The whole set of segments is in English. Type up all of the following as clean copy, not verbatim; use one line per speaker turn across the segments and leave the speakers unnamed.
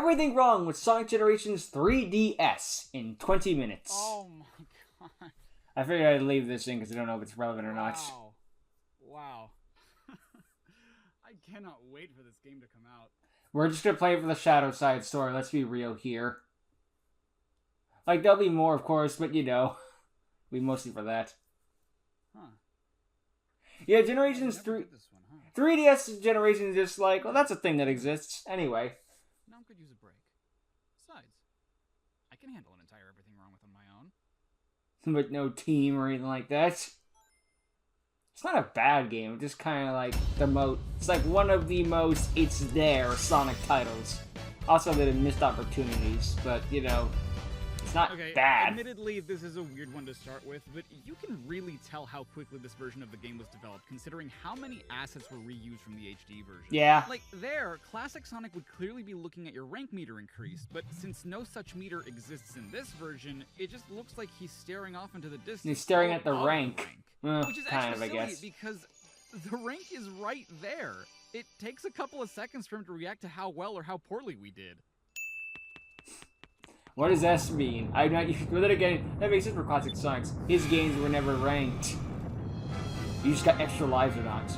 everything wrong with Sonic Generations 3DS in 20 minutes.
Oh my god.
I figured I'd leave this in because I don't know if it's relevant or not.
Wow. I cannot wait for this game to come out.
We're just gonna play it for the Shadow Side story, let's be real here. Like, there'll be more, of course, but you know, we mostly for that.
Huh.
Yeah, Generations 3...
This one, huh?
3DS Generations is just like, well, that's a thing that exists. Anyway.
Now could use a break. Besides, I can handle an entire everything wrong with on my own.
But no team or anything like that. It's not a bad game, it's just kind of like it's like one of the most it's there Sonic titles. Also, there are missed opportunities, but you know, it's not bad.
Admittedly, this is a weird one to start with, but you can really tell how quickly this version of the game was developed, considering how many assets were reused from the HD version.
Yeah.
Like there, classic Sonic would clearly be looking at your rank meter increase, but since no such meter exists in this version, it just looks like he's staring off into the distance.
He's staring at the rank.
Which is
kind of,
actually
I
silly,
guess.
because the rank is right there. It takes a couple of seconds for him to react to how well or how poorly we did.
What does S mean? I'm not. But then again, that makes sense for classic Sonics. His games were never ranked. You just got extra lives or not.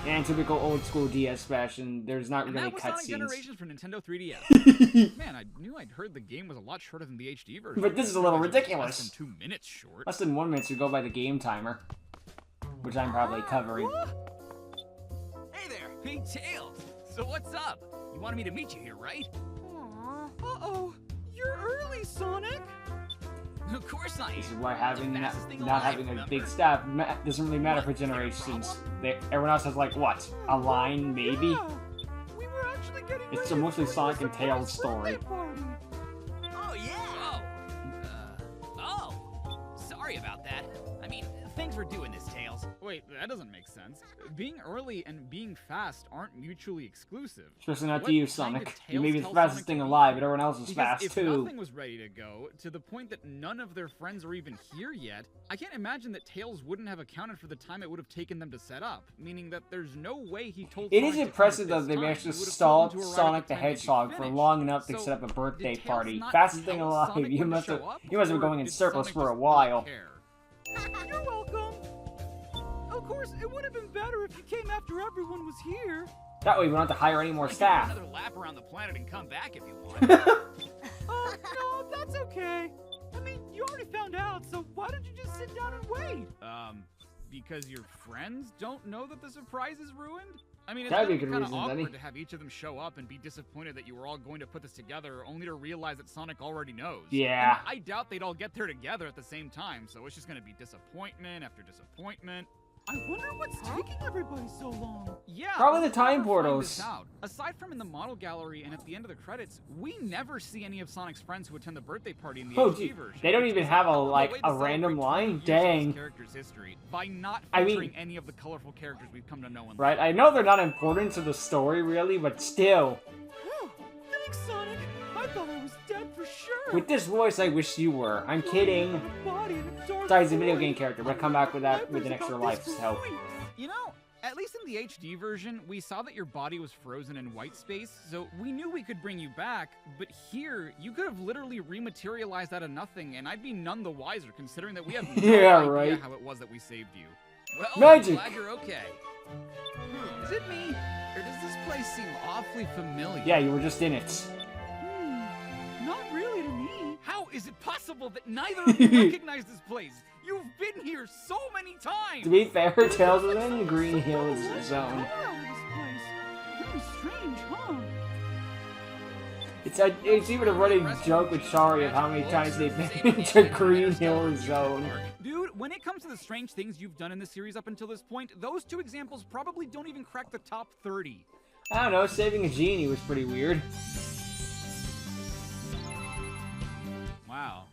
And typical old school DS fashion, there's not really cutscenes.
Sonic Generations for Nintendo 3DS. Man, I knew I'd heard the game was a lot shorter than the HD version.
But this is a little ridiculous.
Less than 2 minutes short.
Less than 1 minute to go by the game timer, which I'm probably covering.
Hey there, hey Tails. So what's up? You wanted me to meet you here, right? Uh-oh, you're early, Sonic. Of course I am.
This is why not having a big staff doesn't really matter for Generations. Everyone else has like what? A line, maybe?
Yeah. We were actually getting
it's a mostly Sonic and Tails story.
Oh yeah. Oh, sorry about that. I mean, thanks for doing this, Tails. Wait, that doesn't make sense. Being early and being fast aren't mutually exclusive.
Especially not to you, Sonic. You may be the fastest thing alive, but everyone else is fast
if
too.
Nothing was ready to go, to the point that none of their friends are even here yet, I can't imagine that Tails wouldn't have accounted for the time it would have taken them to set up, meaning that there's no way he told
It is impressive though they managed to stall Sonic the Hedgehog for long enough to set up a birthday party. Fastest thing alive. You must have been going in circles for a while.
You're welcome. Of course, it would have been better if you came after everyone was here.
That way we don't have to hire any more staff.
Another lap around the planet and come back if you want. No, that's okay. I mean, you already found out, so why don't you just sit down and wait? Because your friends don't know that the surprise is ruined? I mean, it's kind of awkward to have each of them show up and be disappointed that you were all going to put this together, only to realize that Sonic already knows.
Yeah.
And I doubt they'd all get there together at the same time, so it's just going to be disappointment after disappointment. I wonder what's taking everybody so long. Yeah,
probably the time portals.
Aside from in the model gallery and at the end of the credits, we never see any of Sonic's friends who attend the birthday party in the HD version.
They don't even have a random line. Dang.
Character's history by not featuring any of the colorful characters we've come to know and
right. I know they're not important to the story really, but still.
Thanks, Sonic. I thought I was dead for sure.
With this voice, I wish you were. I'm kidding. Besides, the video game character, but come back with an extra life, so.
You know, at least in the HD version, we saw that your body was frozen in white space, so we knew we could bring you back, but here, you could have literally rematerialized out of nothing, and I'd be none the wiser, considering that we have no idea how it was that we saved you. Well,
Magic.
I'm glad you're okay. Is it me, or does this place seem awfully familiar?
Yeah, you were just in it.
Not really to me. How is it possible that neither of you recognize this place? You've been here so many times!
To be fair, Tails was in the Green Hills zone.
Strange, huh?
It's even a running joke with Shari of how many times they've been into Green Hill Zone.
Dude, when it comes to the strange things you've done in the series up until this point, those two examples probably don't even crack the top 30.
I don't know, saving a genie was pretty weird.
Wow.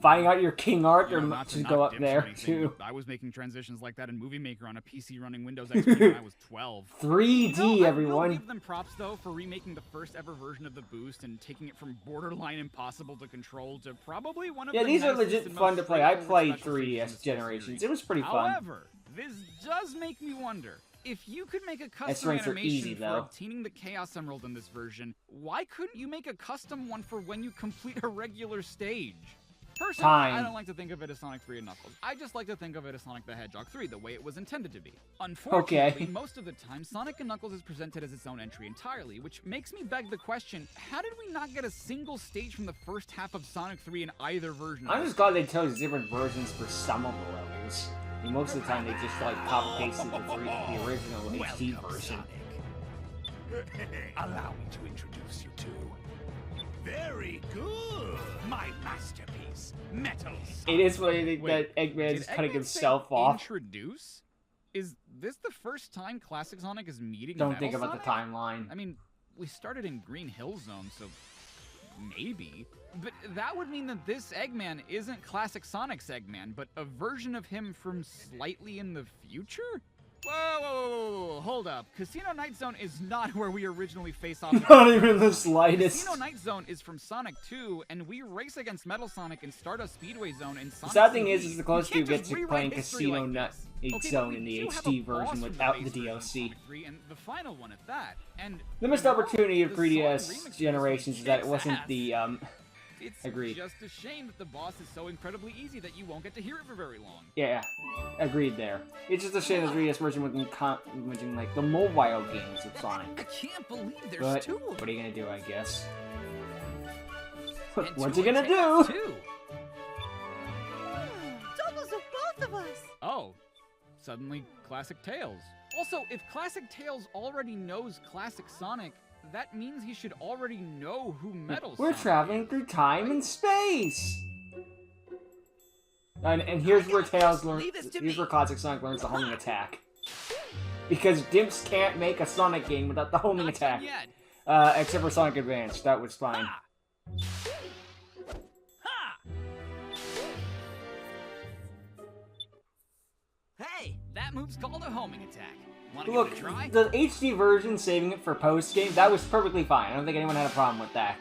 Finding out your King Arthur should go up there, too.
I was making transitions like that in Movie Maker on a PC running Windows XP when I was 12.
3D, everyone.
I will give them props, though, for remaking the first ever version of the Boost and taking it from borderline impossible to control to probably one of the
these are legit fun to play. I played 3DS Generations. It was pretty fun.
However, this does make me wonder, if you could make a
S
custom
ranks are
animation
easy,
for
though.
obtaining the Chaos Emerald in this version, why couldn't you make a custom one for when you complete a regular stage? Personally,
Time.
I don't like to think of it as Sonic 3 and Knuckles. I just like to think of it as Sonic the Hedgehog 3, the way it was intended to be. Unfortunately, most of the time, Sonic and Knuckles is presented as its own entry entirely, which makes me beg the question, how did we not get a single stage from the first half of Sonic 3 in either version?
I'm just glad they chose different versions for some of the levels. I mean, most of the time they just like copy pasted the original HD version.
Allow me to introduce you to... Very good! My masterpiece, Metal Sonic.
It is funny that
Wait,
Eggman is
did
cutting
Eggman
himself
say
off.
Introduce? Is this the first time Classic Sonic is meeting
Don't
Metal
think about the
Sonic?
timeline.
I mean, we started in Green Hill Zone, so maybe. But that would mean that this Eggman isn't Classic Sonic's Eggman, but a version of him from slightly in the future? Whoa, hold up. Casino Night Zone is not where we originally face off.
Not even the slightest.
Casino Night Zone is from Sonic 2, and we race against Metal Sonic in Stardust Speedway Zone in Sonic
The sad thing
3.
is the closest you get to
rewrite
playing
history
Casino
like
Night
this. Okay, but
Zone
we
in the
do have
HD
a boss
version
from
without
base
the
version of
DLC.
Sonic 3, and the final one at that. And
The missed
you know,
opportunity of
the Sonic
3DS
remix of this
generations
one
is that it
kicks
wasn't
ass.
the
It's
agreed.
just a shame that the boss is so incredibly easy that you won't get to hear it for very long.
Yeah, agreed there. It's just a shame the 3DS version wasn't imaging like the mobile games of
I
Sonic.
can't believe there's
But
two of them.
what are you gonna do, I guess?
And
What's
two
he gonna
attacks,
do?
too.
Doubles of both of us!
Oh, suddenly Classic Tails. Also, if Classic Tails already knows Classic Sonic, that means he should already know who Metal
We're
Sonic
traveling
is.
through time and space. And here's where Tails learns.
Leave this to
Here's
me.
where Classic Sonic learns the homing attack. Because Dimps can't make a Sonic game without the homing
Not
attack.
done yet.
Except for Sonic Advance, that was fine.
Ha! Ha!
Hey!
That move's called a homing attack. Want to
Look,
give it a try?
the HD version, saving it for post-game, that was perfectly fine. I don't think anyone had a problem with that.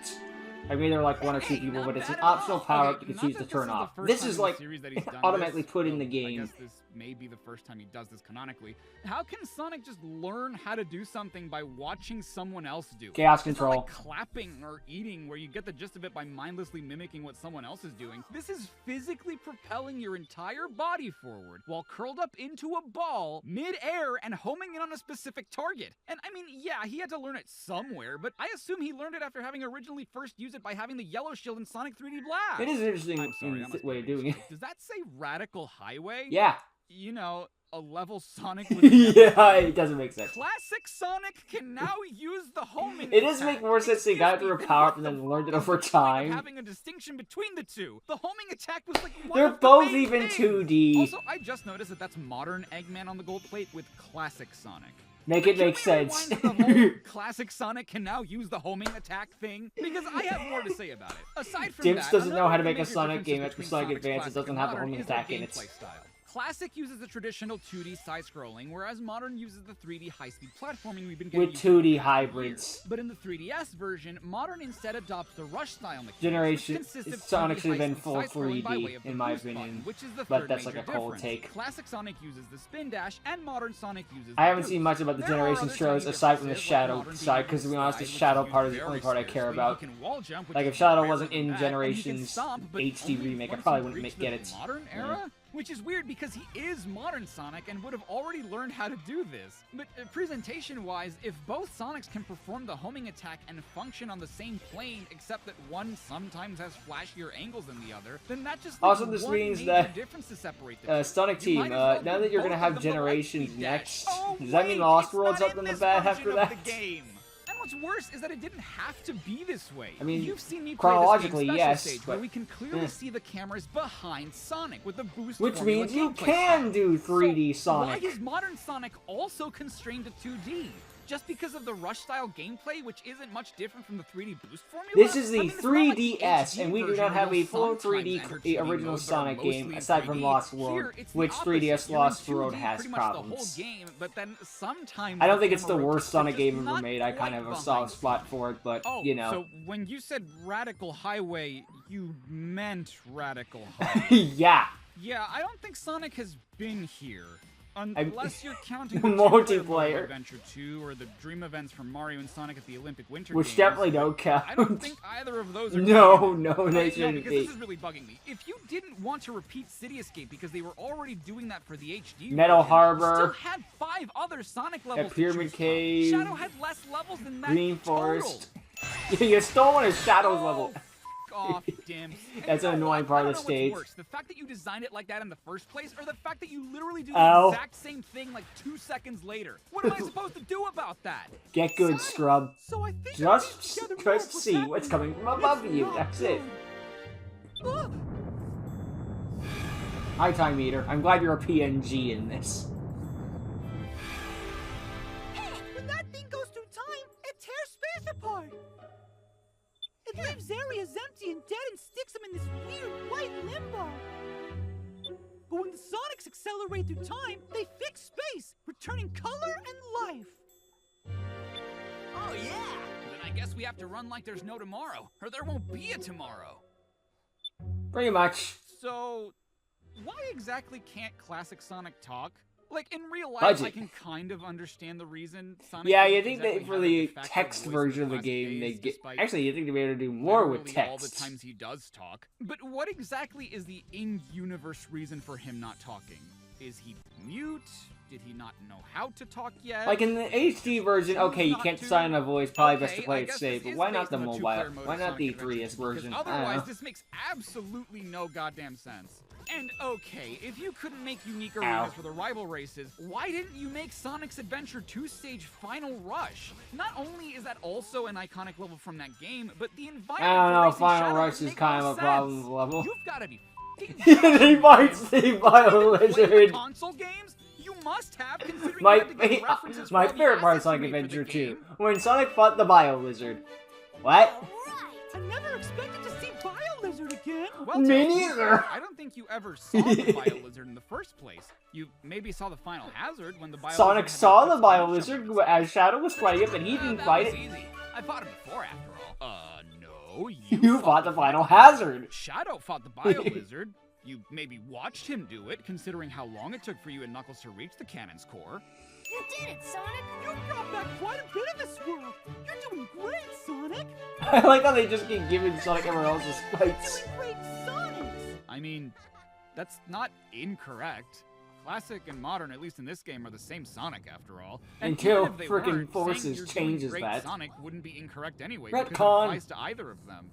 I mean, there were like one or two
Hey,
people,
not
but it's an
bad at all.
optional power-up
Okay,
you can
not
choose to
that
turn
this is the
off.
first
This
time
is
in the
like
series that he's done
automatically
this,
put in
though
the
I
game.
guess this may be the first time he does this canonically. How can Sonic just learn how to do something by watching someone else do it?
Chaos
It's not
control.
like clapping or eating, where you get the gist of it by mindlessly mimicking what someone else is doing. This is physically propelling your entire body forward while curled up into a ball mid-air and homing in on a specific target. And I mean, yeah, he had to learn it somewhere, but I assume he learned it after having originally first used it by having the yellow shield in Sonic 3D Blast.
It is an interesting
I'm sorry, that must be
way
a
of doing it.
mistake. Does that say Radical Highway?
Yeah.
You know, a level Sonic was never
Yeah,
in.
it doesn't make sense.
Classic Sonic can now use the homing
It does
attack.
make more sense they got it through a
Excuse me,
power-up
then
and then
what
learned it
the
over
fuck is the point of
time.
having a distinction between the two. The homing attack was like one
They're
of the
both
main
even
things.
2D.
Also, I just noticed that that's modern Eggman on the gold plate with classic Sonic.
Make it
Can
make
we
sense.
rewind to the whole classic Sonic can now use the homing attack thing? Because I have more to say about it. Aside from
Dimps
that,
doesn't know
another
how to
of the
make a
major
Sonic game
differences
after Sonic
between
Advance. It
Classic
doesn't
and
have the
Modern
homing
is the
attack in it.
gameplay style. Classic uses the traditional 2D side-scrolling, whereas Modern uses the 3D high-speed platforming we've been getting
With
used to
2D
for years.
hybrids.
But in the 3DS version, Modern instead adopts the rush style mechanics,
Generation-
which consists of
Sonic
2D
should have been
high-speed
full
side-scrolling by
3D,
way of the
in my
boost
opinion.
button, which is the
But
third
that's like
major
a cold
difference.
take.
Classic Sonic uses the spin dash, and Modern Sonic uses
I
the
haven't
boost.
seen much about the
There are
generation
other
shows
tiny
aside from the
differences,
Shadow
like Modern
side, because to be honest, the Shadow part is the only part I care about. Like, if Shadow wasn't in Generations HD remake, I probably wouldn't get it.
Modern era? Which is weird because he is Modern Sonic and would have already learned how to do this. But presentation-wise, if both Sonics can perform the homing attack and function on the same plane, except that one sometimes has flashier angles than the other, then that just leaves
Also, this
one
means
major
that,
difference to separate the two.
Sonic
You
Team,
might as well
now
do
that you're
both
gonna
of
have
them the
Generations
lightspeed dash.
next,
Oh,
does that mean
wait,
Lost
it's
World's
not
up
in
in the
this
bag
version
after
of
that?
the game. And what's worse is that it didn't have to be this way.
I mean,
You've seen me
chronologically,
play this game's special
yes,
stage where
but-
we can clearly see the cameras behind Sonic with the boost
Which
formula
means you
gameplay
can
style.
do 3D
So
Sonic.
why is Modern Sonic also constrained to 2D? Just because of the rush-style gameplay, which isn't much different from the 3D boost formula?
This is the
I mean, it's not like
3DS,
HD
and we do
version
not
where
have a
you'll
full
sometimes
3D
enter 2D
original
modes that are
Sonic
mostly
game,
in
aside from
3D.
Lost World,
Here, it's the
which
opposite.
3DS
You're in
Lost World
2D
has
pretty much
problems.
the whole game, but then sometimes
I don't
the
think it's the
camera
worst
rotates
Sonic
just
game ever
not
made. I kind
quite
of have a
behind
soft
the
spot
scene.
for it, but,
Oh,
you know.
so when you said Radical Highway, you meant Radical Highway.
Yeah.
Yeah, I don't think Sonic has been here. Unless you're counting the
multiplayer.
Adventure 2 or the Dream events from Mario and Sonic at the Olympic Winter
Which
Games.
definitely don't count.
I don't think either of those are
No,
canon.
no, they
No,
shouldn't
because
be.
this is really bugging me. If you didn't want to repeat City Escape because they were already doing that for the HD
Metal
version,
Harbor.
you still had 5 other Sonic levels
That Pyramid
to choose
Cave.
from. Shadow had less levels than that
Green
total.
Forest. You stole one of Shadow's level.
Off, Dimps.
That's an annoying part of the stage.
Worse, the fact that you designed it like that in the first place, or the fact that you literally do
Ow.
the exact same thing like 2 seconds later. What am I supposed to do about that?
Get good, scrub.
So I think
Just
together
see what's coming from above you. That's it. Hi, Time Eater. I'm glad you're a PNG in this.
When that thing goes through time, it tears space apart. It leaves areas empty and dead and sticks them in this weird white limbo. But when the Sonics accelerate through time, they fix space, returning color and life.
Oh yeah! Then I guess we have to run like there's no tomorrow, or there won't be a tomorrow.
Pretty much.
So, why exactly can't classic Sonic talk? Like, in real life,
Budget.
I can kind of understand the reason Sonic
Yeah,
didn't
you think that
exactly
for
have a
the
de facto
text
voice
version
in
of the
classic
game, they
days,
get.
despite
Actually, you think they'd be able to do more with
literally all the
text.
times he does talk. But what exactly is the in-universe reason for him not talking? Is he mute? Did he not know how to talk yet?
Like in the HD version, okay, you can't sign a voice, probably best to play it
guess
safe,
this
but why
is
not the
based on a
mobile?
two-player mode
Why
of
not the
Sonic Adventure
3S
2,
version?
because
I don't know.
otherwise, this makes absolutely no goddamn sense. And okay, if you couldn't make unique arenas for the rival races, why didn't you make Sonic's Adventure 2 stage Final Rush? Not only is that also an iconic level from that game, but the environment
I don't
for
know,
racing
Final
Shadow
Rush is
makes
kind
no
of a problem
sense.
level.
You've got to be
He bites the bio
Play the
lizard.
console games? You must have, considering
My,
you had to get references for
my
all the
favorite part of
assets
Sonic
you made for the
Adventure 2,
game.
when Sonic fought the bio lizard. What?
I never expected to see Bio-Lizard again.
Well,
Me
to be
neither.
fair, I don't think you ever saw the Bio Lizard in the first place. You maybe saw the final hazard when the Bio
Sonic
Lizard had
saw
that
the bio
touchdown
lizard
jump.
as Shadow was fighting it, but he didn't
That
fight
was
it.
easy. I fought him before, after all. No,
You fought the final hazard.
Shadow fought the Bio Lizard. You maybe watched him do it, considering how long it took for you and Knuckles to reach the cannon's core.
You did it, Sonic. You brought back quite a bit of this world. You're doing great, Sonic.
I like how they just keep giving Sonic everyone else's
You're
fights.
doing great, Sonics.
I mean, that's not incorrect. Classic and modern, at least in this game, are the same Sonic after all. And
Until
even if they
frickin'
weren't,
Forces
saying you're doing
changes
great
that.
Sonic wouldn't be incorrect anyway, because it
Retcon.
applies to either of them.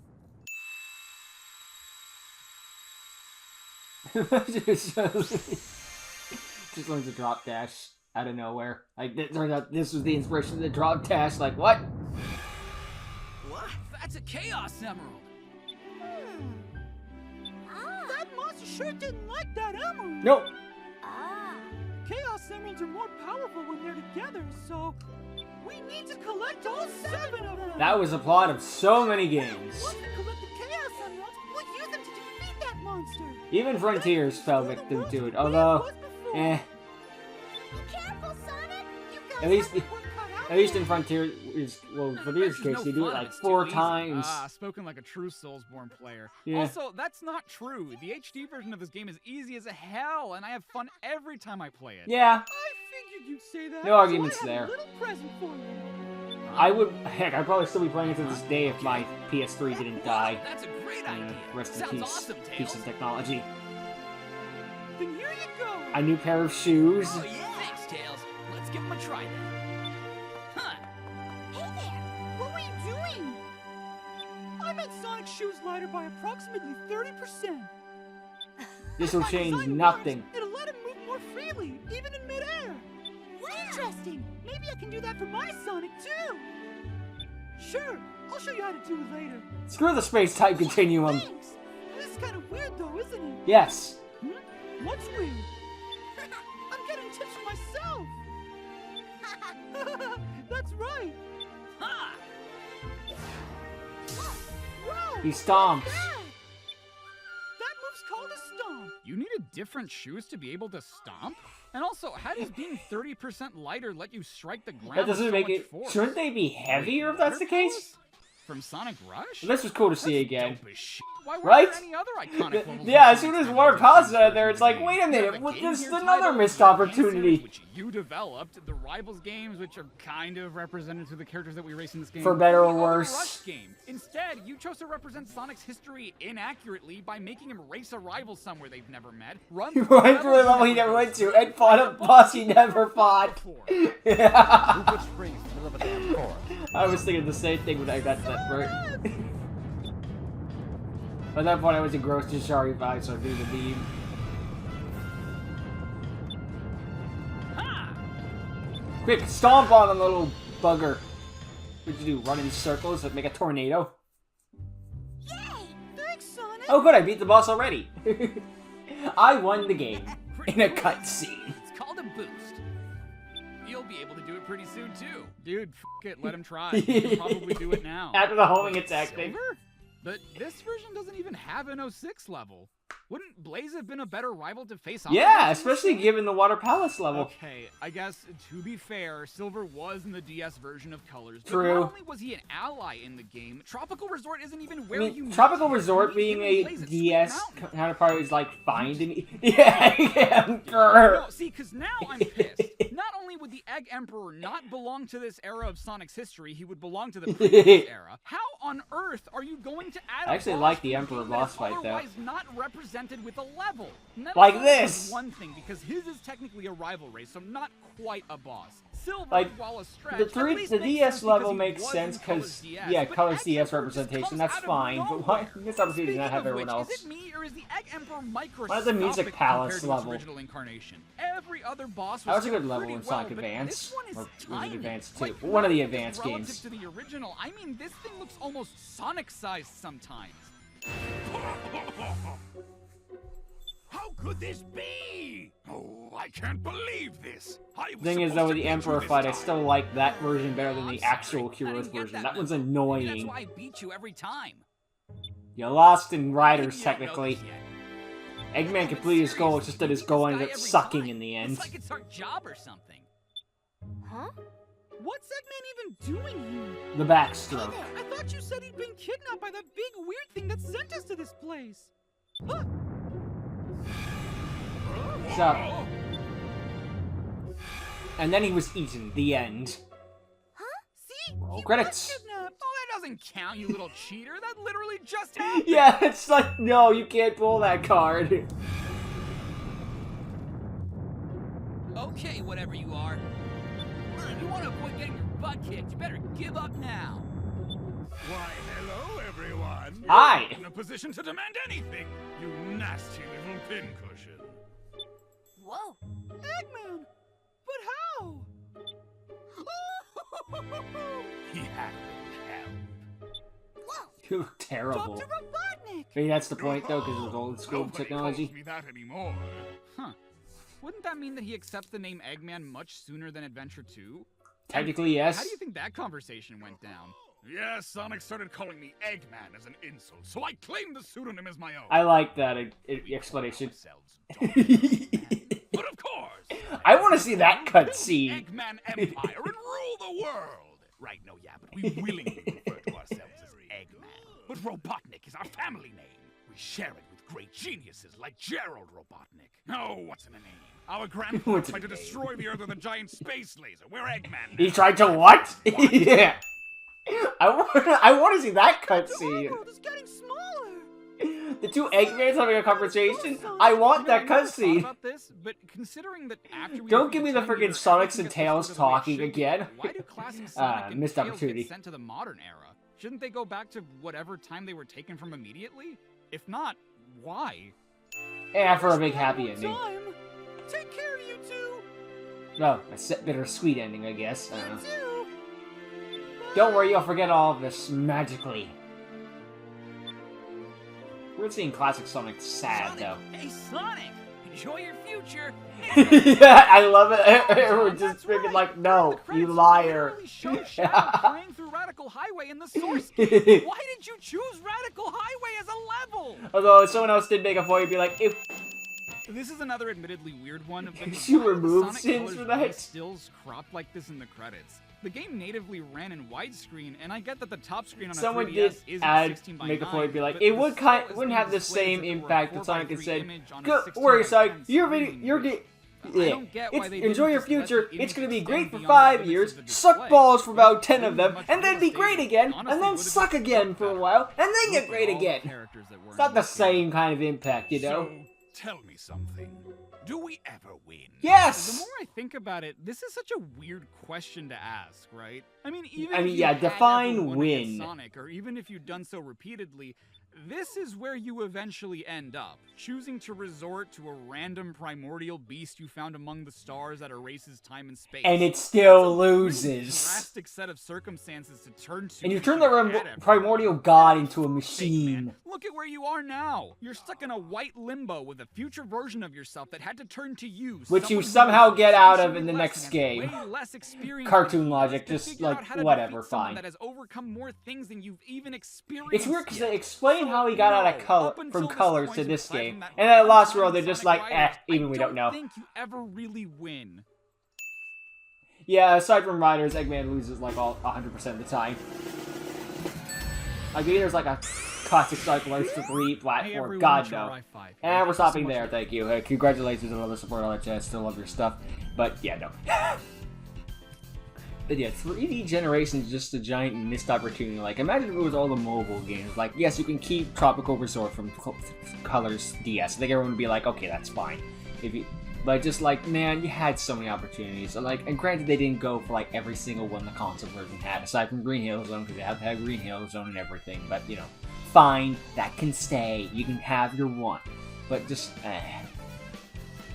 just learns a drop dash out of nowhere. Like, it turns out this was the inspiration of the drop dash. Like, what?
What? That's a Chaos Emerald!
That monster sure didn't like that emerald.
Nope.
Chaos Emeralds are more powerful when they're together, so we need to collect all 7 of them.
That was the plot of so many games.
Once we collect the Chaos Emeralds, we'll use them to defeat that monster.
Even Frontiers fell victim to it, although, eh.
Be careful, Sonic. You guys
At least-
have your work cut out
At least
for
in
you.
Frontiers, well, Frontiers
It's
case,
no
they do it
fun
like
if it's
4
too easy.
times.
Spoken like a true Soulsborne player.
Yeah.
Also, that's not true. The HD version of this game is easy as hell, and I have fun every time I play it.
Yeah,
I figured you'd say that.
No arguments
so I have
there.
a little present for you.
I would. Heck, I'd probably still be playing it to this day if my PS3 didn't die.
That's a great idea.
Rest in
Sounds
peace.
awesome,
Piece
Tails.
of technology.
Then here you go.
A new pair of shoes.
Oh yeah. Thanks, Tails. Let's give him a try then. Huh.
Hey there. What were you doing? I made Sonic's shoes lighter by approximately 30%.
This will
By
change
design
nothing.
wise, it'll let him move more freely, even in midair. Interesting. Maybe I can do that for my Sonic too. Sure, I'll show you how to do it later.
Screw the space-time continuum.
Thanks. This is kind of weird though, isn't it?
Yes.
What's weird? I'm getting tips for myself. That's right.
Ha!
Whoa.
He stomps.
That move's called a stomp.
You needed different shoes to be able to stomp? And also, how does being 30% lighter let you strike the ground
That
with
doesn't
so
make
much
it.
force?
Shouldn't they be heavier if that's the
Water
case?
From Sonic Rush?
This was cool to see again.
Dope as shit. Why weren't
Right?
there any other iconic levels
Yeah,
from
as soon as
Sonic's
Water
Adventure
Palace is
games
out there, it's like, wait a minute,
the
what,
Game
this is
Gear
another
title,
missed
the Game
opportunity.
Series, which you developed, the Rivals games, which are kind of represented through the characters that we race in this game.
For better or
the other
worse.
Rush game. Instead, you chose to represent Sonic's history inaccurately by making him race a rival somewhere they've never met, run
He
through
went through a level he never went to, and fought a boss he never fought.
before.
Yeah.
Who puts springs in the middle of a damn core?
I was thinking the same thing when I got that part. At that point, I was engrossed in Shari vibes, so I do the beam.
Ha!
Quick, stomp on the little bugger. What'd you do? Run in circles that make a tornado?
Yay! Thanks, Sonic!
Oh, good, I beat the boss already. I won the game in a cutscene.
It's called a boost. You'll be able to do it pretty soon, too. Dude, f it, let him try. He can probably do it now.
After the homing attack thing.
Silver? But this version doesn't even have an 06 level. Wouldn't Blaze have been a better rival to face off
Yeah,
against?
especially given the Water Palace level.
Okay, I guess, to be fair, Silver was in the DS version of Colors. But
True.
not only was he an ally in the game, Tropical Resort isn't even where
I
you
mean,
meet
Tropical
him.
Resort
You
being
meet him
a
in Blaze at Sweet
DS
Mountain.
counterpart is like finding. Yeah, Emperor.
No, see, because now I'm pissed. Not only would the Egg Emperor not belong to this era of Sonic's history, he would belong to the previous era. How on earth are you going to add
I
a
actually
boss
like the
to a
Emperor
game that
boss
is
fight, though.
otherwise not represented with a level? Metal
Like
Sonic
this.
is one thing, because his is technically a rival race, so not quite a boss. Silver,
Like,
while a stretch,
The
at least
the
makes
DS
sense
level
because he
makes
was
sense
in Colors
because
DS,
yeah,
but
Colors
Egg
DS
Emperor just
representation
comes
that's
out of
fine. But why
nowhere.
this opportunity does not have
Speaking of
everyone
which,
else?
Is it me or is the Egg Emperor microscopic
Why is the Music Palace
compared to
level?
its original incarnation? Every other boss
That was a
still
good level
pretty
in Sonic
well, but
Advance,
this one is
or was it
tiny.
Advance 2?
Like,
One of the
not even
Advance
just relative
games.
to the original. I mean, this thing looks almost Sonic-sized sometimes.
How could this be? Oh, I can't believe this. I was
Thing is,
supposed
though,
to
with the
beat you
Emperor
this
fight, I
time.
still like that version better than
I'm
the
sorry.
actual
I
Heroes
didn't get
version.
that
That one's
memo. Maybe that's
annoying.
why I beat you every time.
You lost in
Maybe
Riders,
you don't know
technically.
this yet.
Eggman
But
completed his goal, it's
seriously,
just that
you
his
beat
goal
this
ended
guy
up
every
sucking
time.
in the end.
It's like it's our job or something.
Huh? What's Eggman even doing here?
The backstroke.
I thought you said he'd been kidnapped by that big weird thing that sent us to this place. Huh?
What's up? And then he was eaten. The end.
Huh? See?
Roll
He
credits.
was kidnapped.
Oh, that doesn't count, you little cheater. That literally just happened.
Yeah, it's like, no, you can't pull that card.
Okay, whatever you are. If you want to avoid getting your butt kicked, you better give up now.
Why, hello, everyone.
Hi.
You're in a position to demand anything, you nasty little pincushion.
Whoa. Eggman! But how?
He had help.
Whoa!
You look terrible.
Dr. Robotnik!
Maybe that's the point, though, because of old school
Nobody
technology.
calls me that anymore.
Huh. Wouldn't that mean that he accepts the name Eggman much sooner than Adventure 2?
Technically, yes.
How do you think that conversation went down?
Yes, Sonic started calling me Eggman as an insult, so I claimed the pseudonym as my own.
I like that explanation.
Ourselves, Eggman. But of course,
I want to see that
build the
cutscene.
Eggman Empire and rule the world. Right? No, yeah, but we willingly refer to ourselves as Eggman. But Robotnik is our family name. We share it with great geniuses like Gerald Robotnik. Oh, what's in a name? Our grandfather
What's in
tried to
a name?
destroy the Earth with a giant space laser. We're Eggman.
He
now.
tried to what? Yeah. I want to see that
The
cutscene.
world is getting smaller!
The two Eggmans having a conversation. I want that
You know, I never thought
cutscene.
about this, but considering that after we
Don't
defeat
give me the
Time
friggin'
Eater,
Sonics
everything
and
gets
Tails
restored to the way it
talking
should be,
again.
Why do classic Sonic and
missed
Tails
opportunity.
get sent to the modern era? Shouldn't they go back to whatever time they were taken from immediately? If not, why?
Yeah, for a big
Just
happy
one
ending.
time. Take care, you two!
No, a bittersweet ending, I guess. I don't know.
You too!
Don't worry, you'll forget all of this magically. We're seeing classic Sonic sad,
Sonic,
though.
hey Sonic, enjoy your future.
Yeah, I love it. Everyone's just
That's
freaking
right.
like,
During
no,
the credits,
you
they
liar.
literally show Shadow playing through Radical Highway in the source game. Why did you choose Radical Highway as a level?
Although someone else did make a point, be like, if
This is another admittedly weird one. But
Did you
why are the
remove
Sonic
scenes
colors
for
really
that?
stills cropped like this in the credits? The game natively ran in widescreen, and I get that the top screen on a
Someone
3DS
did
isn't
add
16 by
make a
9,
point, be like,
but
it
the
would
scroll is
wouldn't
being
have the
displayed
same
as if it were a
impact that
4 by
Sonic could
3
say,
image on a
"Go
16
worry,
by
Sonic,
10
you're
screen,
you're
which
yeah.
I don't get why they didn't
Enjoy your
just let the
future.
image
It's gonna be
extend
great for
beyond the
5
limits
years.
of the
Suck
display.
balls for about
It
10 of
wouldn't
them,
much
and then be great
devastating.
again,
Honestly,
and then
would've
suck
been
again for a
better.
while, and then
Look
get
at
great
all the
again.
characters that were
It's
in
not the
this game.
same kind of impact, you know.
So, tell me something. Do we ever win?
The
Yes.
more I think about it, this is such a weird question to ask, right? I mean, even
I mean,
if you
yeah,
had
define
ever won against
win.
Sonic, or even if you've done so repeatedly, this is where you eventually end up, choosing to resort to a random primordial beast you found among the stars that erases time and space.
And it still
It's a really
loses.
drastic set of circumstances to turn to.
And you
if
turn the
had ever
primordial
won.
god into a
Hey,
machine.
man, look at where you are now. You're stuck in a white limbo with a future version of yourself that had to turn to you,
Which you
someone who
somehow
knows
get out of
substantially
in the
less
next
and has
game.
way less experience
Cartoon
than you
logic,
to
just
figure out
like,
how to
whatever,
defeat someone
fine.
that has overcome more things than you've even experienced.
It's weird because
yet.
they explain
So,
how he got out of
no,
color
up until
from
this
colors
point,
to this
aside
game,
from that
and then at
one
Lost
time
World they're
in
just
Sonic
like,
Riders,
even we don't know.
I don't think you ever really win.
Yeah, aside from Riders, Eggman loses like all 100% of the time. Like maybe there's like a classic Sonic Riders 3
Hey
platform.
everyone,
God
it's
no.
your i5.
And we're
Thank you so
stopping
much
there.
for-
Thank you. Congratulations on all the support, all that jazz. Still love your stuff, but yeah, no. But yeah, 3D Generation is just a giant missed opportunity. Like, imagine if it was all the mobile games. Like, yes, you can keep Tropical Resort from Colors DS. I think everyone would be like, okay, that's fine. But just like, man, you had so many opportunities. So, like, and granted, they didn't go for like every single one the console version had, aside from Green Hill Zone, because they have to have Green Hill Zone and everything. But you know, fine, that can stay. You can have your one, but just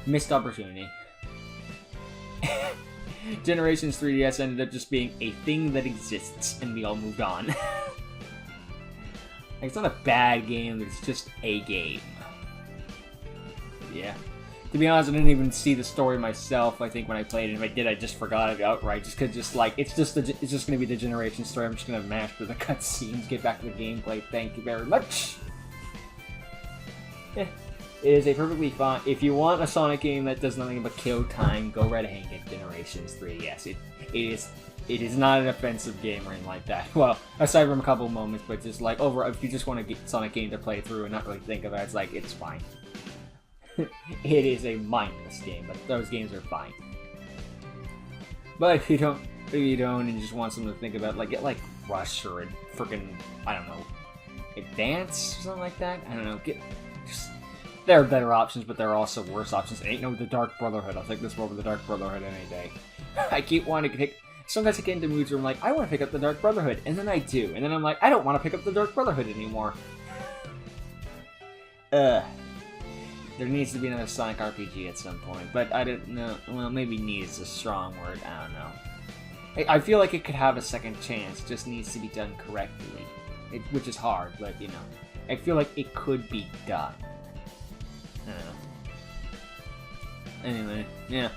missed opportunity. Generations 3DS ended up just being a thing that exists, and we all moved on. Like, it's not a bad game, it's just a game. Yeah. To be honest, I didn't even see the story myself, I think, when I played it. If I did, I just forgot it outright, just because, it's just going to be the Generation story. I'm just going to mash through the cutscenes, get back to the gameplay. Thank you very much! Yeah. It is a perfectly fine. If you want a Sonic game that does nothing but kill time, go right ahead and get Generations 3. Yes, it is not an offensive game or anything like that. Well, aside from a couple moments, but just like over, if you just want to get Sonic game to play through and not really think about it, it's like it's fine. It is a mindless game, but those games are fine. But if you don't, and you just want something to think about, like get like Rush or freaking I don't know, Advance or something like that. I don't know. There are better options, but there are also worse options. Ain't no The Dark Brotherhood. I'll take this over The Dark Brotherhood any day. I keep wanting to pick. Sometimes I get into moods where I'm like, I want to pick up The Dark Brotherhood, and then I do, and then I'm like, I don't want to pick up The Dark Brotherhood anymore. There needs to be another Sonic RPG at some point, but I don't know. Well, maybe needs a strong word. I don't know. I feel like it could have a second chance. It just needs to be done correctly, which is hard, but you know, I feel like it could be done. I don't know. Anyway, yeah.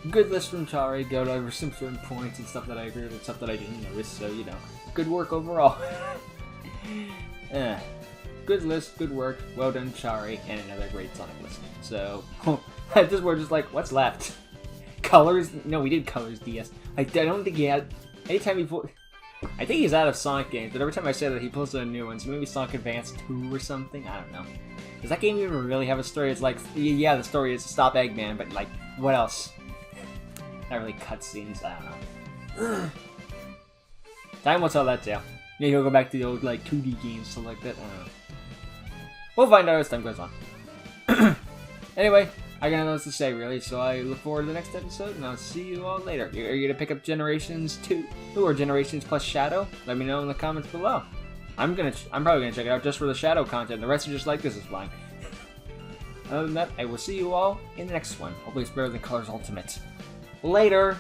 Good list from Chari, go over some certain points and stuff that I agree with and stuff that I didn't notice, so, you know. Good work overall. Good list, good work, well done Chari, and another great Sonic list. So, at this we're just like, what's left? Colors? No, we did Colors DS. I don't think he had... Anytime he put... I think he's out of Sonic games, but every time I say that he pulls out a new one, so maybe Sonic Advance 2 or something? I don't know. Does that game even really have a story? It's like, yeah, the story is to stop Eggman, but like, what else? Not really cutscenes, I don't know. Time will tell that tale. Maybe he'll go back to the old, like, 2D games, stuff like that, I don't know. We'll find out as time goes on. Anyway, I got nothing else to say, really, so I look forward to the next episode, and I'll see you all later. Are you gonna pick up Generations 2? Or Generations plus Shadow? Let me know in the comments below. I'm probably gonna check it out just for the Shadow content. The rest are just like, this is fine. Other than that, I will see you all in the next one. Hopefully it's better than Colors Ultimate. Later!